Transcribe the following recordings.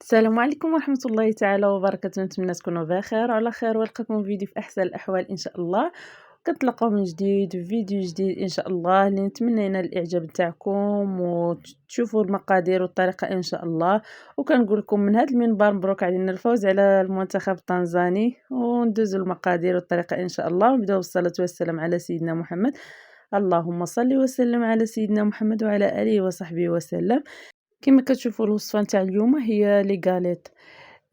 السلام عليكم ورحمة الله تعالى وبركاته، نتمنى تكونوا بخير وعلى خير ونلقاكم في فيديو في أحسن الأحوال إن شاء الله. كنتلاقاو من جديد في فيديو جديد إن شاء الله، اللي نتمنى ينال الإعجاب نتاعكم وتشوفوا المقادير والطريقة إن شاء الله. وكنقول لكم من هذا المنبر مبروك علينا الفوز على المنتخب التنزاني، وندوزوا المقادير والطريقة إن شاء الله، ونبداو بالصلاة والسلام على سيدنا محمد. اللهم صل وسلم على سيدنا محمد وعلى آله وصحبه وسلم. كما كتشوفوا الوصفة نتاع اليوم هي لي غاليط.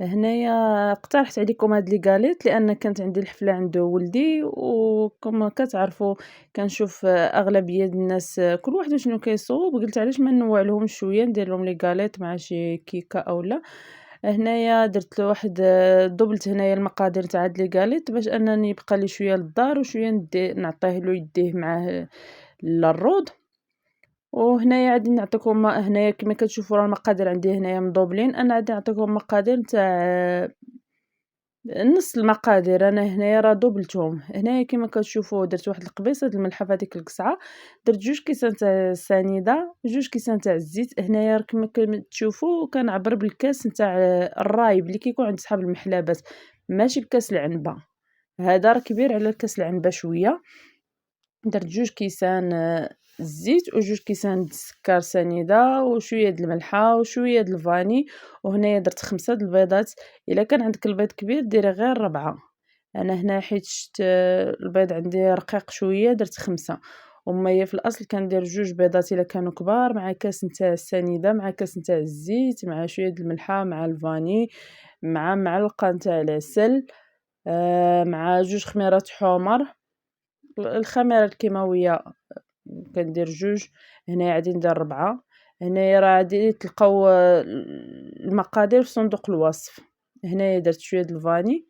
هنايا اقترحت عليكم هاد لي غاليط لان كانت عندي الحفله عند ولدي، وكما كتعرفوا كنشوف اغلبيه الناس كل واحد شنو كيصوب، قلت علاش ما نوع لهم شويه ندير لهم لي غاليط مع شي كيكه اولا. هنايا درت له واحد دبلت هنايا المقادير تاع هاد لي غاليط باش انني يبقى لي شويه للدار وشويه نعطيه له يديه معاه للرود. وهنايا غادي نعطيكم هنايا كما كتشوفوا راه المقادير عندي هنايا مضوبلين، انا غادي نعطيكم مقادير نتاع نص المقادير. انا هنايا راه دوبلتهم. هنايا كما كتشوفوا درت واحد القبيصه د الملحه في هذيك القصعه، درت 2 كيسان تاع السنيده، 2 كيسان تاع الزيت. هنايا كما كتشوفوا كنعبر بالكاس نتاع الرايب اللي كيكون عند صحاب المحلابات، ماشي بكاس العنبه. هذا راه كبير على كاس العنبه شويه. درت 2 كيسان الزيت و2 كيسان د السكر سنيده وشويه د الملحه وشويه د الفاني. وهنايا درت 5 د البيضات. الا كان عندك البيض كبير ديري غير 4. انا هنا حيت شت البيض عندي رقيق شويه درت 5. وما هي في الاصل كندير 2 بيضات الا كانوا كبار مع كاس نتاع السنيده مع كاس نتاع الزيت مع شويه د الملحه مع الفاني مع معلقه نتاع العسل، مع 2 خميرات حمر. الخميره الكيماويه كندير 2. هنايا غادي ندير 4. هنايا راه غادي تلقاو المقادير في صندوق الوصف. هنايا درت شويه د الفاني،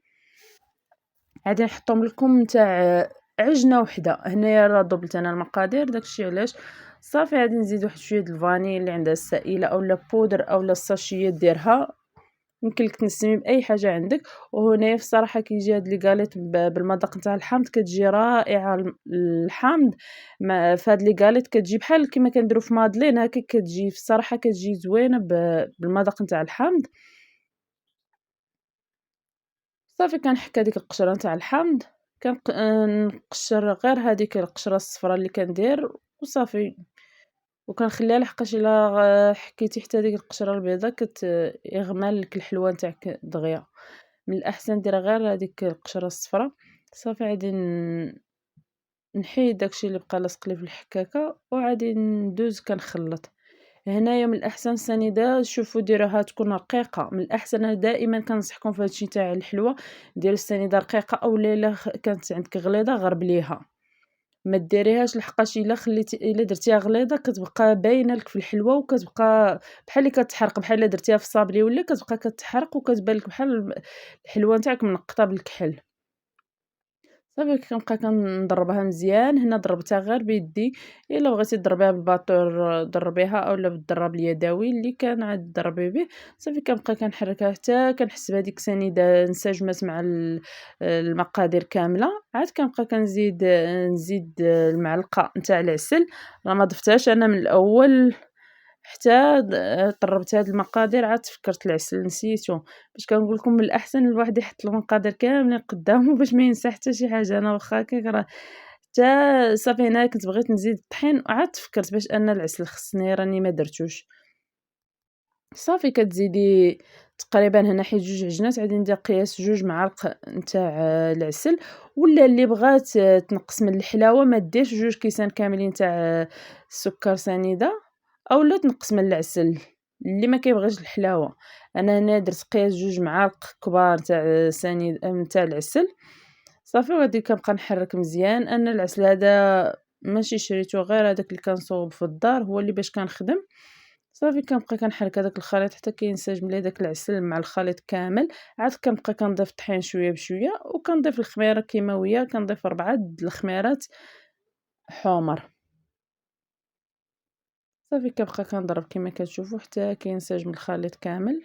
غادي نحطهم لكم نتاع عجنه وحده. هنايا راه ضبلت انا المقادير داكشي علاش. صافي غادي نزيد واحد شويه د الفاني اللي عندها السائله اولا بودر اولا الساشيه ديرها، يمكن لك تنسمي باي حاجه عندك. وهنايا في الصراحه كيجي هاد لي غاليط بالمذاق نتاع الحامض، كتجي رائعه. الحامض في هاد لي غاليط كتجي بحال كما كنديروا في مادلين هكا، كتجي في الصراحه كتجي زوينه بالمذاق نتاع الحامض. صافي كنحك هذيك القشره نتاع الحامض، نقشر غير هذيك القشره الصفراء اللي كندير وصافي، وكنخليها لحقاش الا حكيتي حتى ديك القشره البيضاء يغمى لك الحلوه نتاعك دغيا. من الاحسن ديري غير هذيك القشره الصفراء. صافي غادي نحيد داكشي اللي بقى لاصق لي في الحكاكه وعادي ندوز كنخلط. هنايا من الاحسن السنيده شوفوا ديروها تكون رقيقه. من الاحسن أنا دائما كنصحكم في هادشي تاع الحلوه ديروا السنيده رقيقه، او الا كانت عندك غليظه غربليها، ما ديريهاش لحقاش الا درتيها غليظه كتبقى باينه لك في الحلوه وكتبقى بحال اللي كتحرق، بحال الا درتيها في الصابلي ولا كتبقى كتحرق وكتبان لك بحال الحلوه نتاعك منقطه بالكحل. صافي كنبقى كنضربها مزيان. هنا ضربتها غير بيدي، الا بغيتي تضربيها بالباطور ضربيها اولا بالضراب اليدوي اللي كان عاد ضربي به. صافي كنبقى كنحركها حتى كنحس بهذيك السنيده انسجمت مع المقادير كامله. عاد كنبقى نزيد المعلقه نتاع العسل. راه ما ضفتهاش انا من الاول حتى طربت هاد المقادير عاد تفكرت العسل نسيتو. باش كنقول لكم من الاحسن الواحد يحط المقادير كاملين قدامه باش ما ينسى حتى شي حاجه. انا واخا هكاك راه حتى صافي هنا كنت بغيت نزيد الطحين عاد تفكرت باش ان العسل خصني راني ما درتوش. صافي كتزيدي تقريبا هنا حيت 2 عجنات غادي ندير قياس 2 معالق نتاع العسل. ولا اللي بغات تنقص من الحلاوه ما ديرش 2 كيسان كاملين تاع السكر سنيده، اولا تنقص من العسل اللي ما كيبغيش الحلاوه. انا هنا درت قياس 2 معالق كبار تاع سنيد نتاع العسل. صافي وغادي كنبقى نحرك مزيان. انا العسل هذا ماشي شريته، غير هذاك اللي كنصوب في الدار هو اللي باش كنخدم. صافي كنبقى كنحرك هذاك الخليط حتى كينسجم لي داك العسل مع الخليط كامل. عاد كنبقى كنضيف الطحين شويه بشويه، وكنضيف الخميره الكيماويه، كنضيف 4 د الخميرات حمر. صافي كنبقى كنضرب كما كتشوفوا حتى كينسجم الخليط كامل.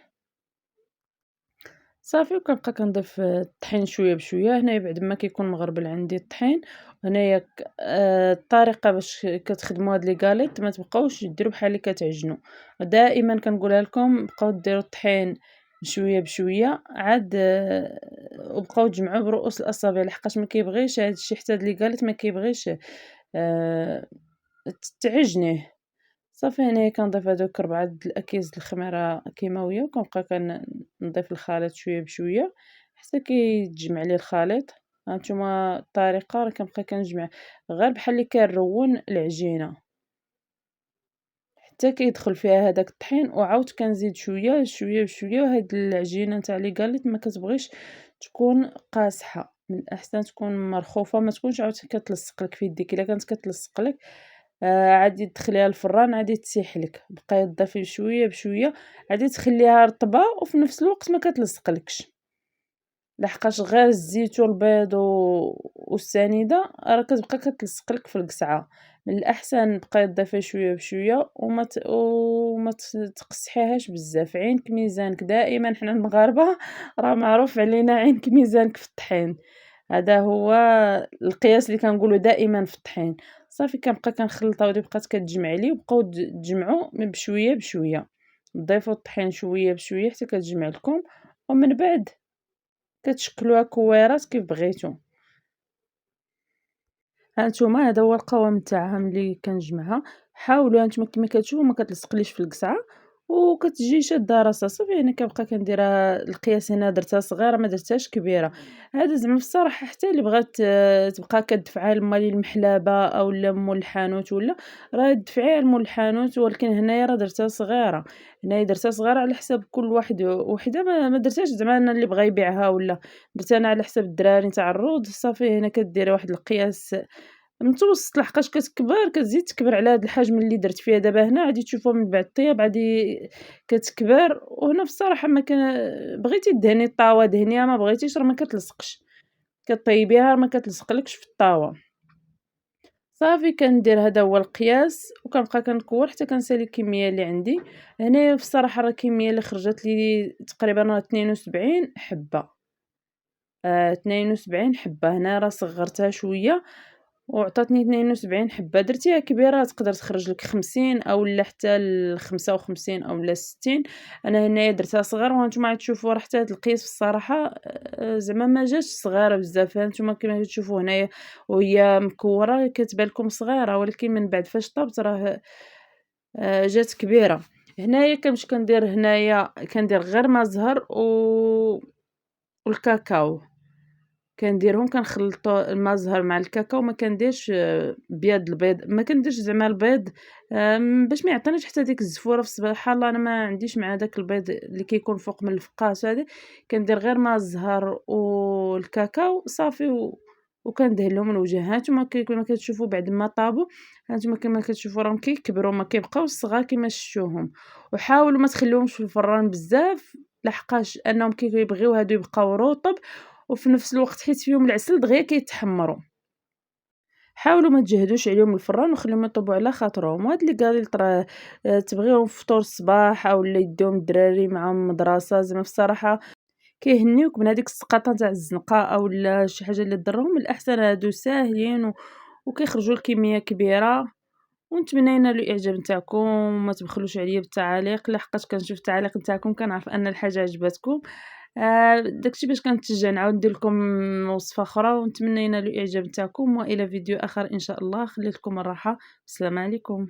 صافي وكنبقى كنضيف الطحين شويه بشويه. هنايا بعد ما كيكون مغربل عندي الطحين. هنايا الطريقه باش كتخدموا هاد لي غاليط ما تبقاوش ديروا بحال اللي كتعجنوا. دائما كنقولها لكم بقاو ديروا الطحين بشويه بشويه عاد وبقاو تجمعوه برؤوس الأصابع لحقاش ما كيبغيش هاد الشي حتى هاد اللي قالت ما كيبغيش آآ تعجنيه. صافي هنايا كنضيف هادوك 4 د الأكياس د الخميرة كيماوية وكنبقى نضيف الخليط شوية بشوية حتى كيتجمع لي الخليط. هانتوما الطريقة راه كنبقى كنجمع غير بحال اللي كنرون العجينة حتى كيدخل فيها هداك الطحين وعاود كنزيد شوية شوية بشوية. وهاد العجينة نتاع لي قاليت ما كتبغيش تكون قاصحة، من الأحسن تكون مرخوفة ما تكونش عاود كتلصق لك في يديك. إلا كانت كتلصق لك عادي تدخليها الفران عادي تسيح لك. بقاي تضيفي شوية بشوية عادي تخليها رطبة وفي نفس الوقت ما كتلصقلكش، لحقاش غير الزيت والبيض والسنيدة راه كتبقى كتلصق لك في القصعة. من الأحسن بقاي تضيفي شوية بشوية وما تقسحيهاش بزاف. عينك ميزانك دائما، حنا المغاربة راه معروف علينا عينك ميزانك في الطحين، هذا هو القياس اللي كنقولوا دائما في الطحين. صافي كنبقى كنخلطها ودي بقات كتجمع لي وبقاو تجمعوا من بشويه بشويه، تضيفوا الطحين شويه بشويه حتى كتجمع لكم، ومن بعد كتشكلوها كويرات كيف بغيتو. هانتوما هذا هو القوام تاعها ملي كنجمعها. حاولوا هانتوما كما كتشوفوا ما كتلصقليش في القصعه وكتجي شاده راسها. صافي انا كنبقى كنديرها القياس هنا درتها صغيره ما درتهاش كبيره. هذا زعما في الصراحه حتى اللي بغات تبقى كتدفعها لمال المحلبه او مول الحانوت ولا راه دفعيها لمول الحانوت، ولكن هنايا راه درتها صغيره. هنايا درتها صغيره على حساب كل واحد وحده، ما درتهاش زعما انا اللي بغا يبيعها ولا درتها انا على حساب الدراري نتاع الروض. صافي هنا كديري واحد القياس متوسط لحقاش كتكبر كتزيد تكبر على هاد الحجم اللي درت فيها دابا. هنا غادي تشوفوها من بعد طياب غادي كتكبر. وهنا في الصراحه ما كان بغيتي دهني الطاوه دهنيها، ما بغيتيش راه ما كتلصقش، كطيبيها راه ما كتلصقلكش في الطاوه. صافي كندير هذا هو القياس وكنبقى كنكور حتى كنسالي الكميه اللي عندي. هنايا في الصراحه راه الكميه اللي خرجت لي تقريبا راه 72 حبه. 72 حبه. هنا راه صغرتها شويه وعطاتني 72 حبة. درتيها كبيرة تقدر تخرج لك 50 أولا حتى ل55 أولا 60. أنا هنايا درتها صغيرة وهانتوما عاد تشوفوا راه حتى هاد القياس في الصراحة زعما ما جاتش صغيرة بزاف. هانتوما كما كتشوفوا هنايا وهي مكورة كتبان لكم صغيرة، ولكن من بعد فاش طابت راه جات كبيرة. هنايا كنمشي كندير هنايا كندير غير ما زهر والكاكاو كنديرهم كنخلطو الماء الزهر مع الكاكاو. ما كنديرش بياض البيض، ما كنديرش زعما البيض باش ما يعطينيش حتى ديك الزفوره في سبحان الله. انا ما عنديش مع داك البيض اللي كيكون فوق من الفقاس هذا. كندير غير ماء الزهر والكاكاو صافي وكندهن لهم الوجه. هانتوما كما كتشوفوا بعد ما طابوا، هانتوما كما كتشوفوا راهم كيكبروا ما كيبقاوش صغار كما شفتوهم. وحاولوا ما تخليوهمش في الفران بزاف لحقاش انهم كيبغيو هادو يبقاو رطب وفي نفس الوقت حيت فيهم العسل دغيا كيتحمروا. حاولوا ما تجهدوش عليهم الفران وخليهم يطيبوا على خاطرهم. وهاد اللي قاليت راه تبغيهم فطور الصباح اولا يديهم الدراري معاهم مدرسه. زعما في الصراحه كيهنيوك من هذيك السقطه تاع الزنقه اولا شي حاجه اللي ضرهم. الاحسن هادو ساهلين وكيخرجوا الكميه كبيره. ونتمنى ينالوا الاعجاب نتاعكم وما تبخلوش عليا بالتعاليق لحقاش كنشوف التعاليق نتاعكم كنعرف ان الحاجه عجبتكم. داكشي باش كنتشجع نعاود ندير لكم وصفه اخرى. ونتمنى ينالوا الاعجاب نتاعكم والى فيديو اخر ان شاء الله. خليت لكم الراحه. السلام عليكم.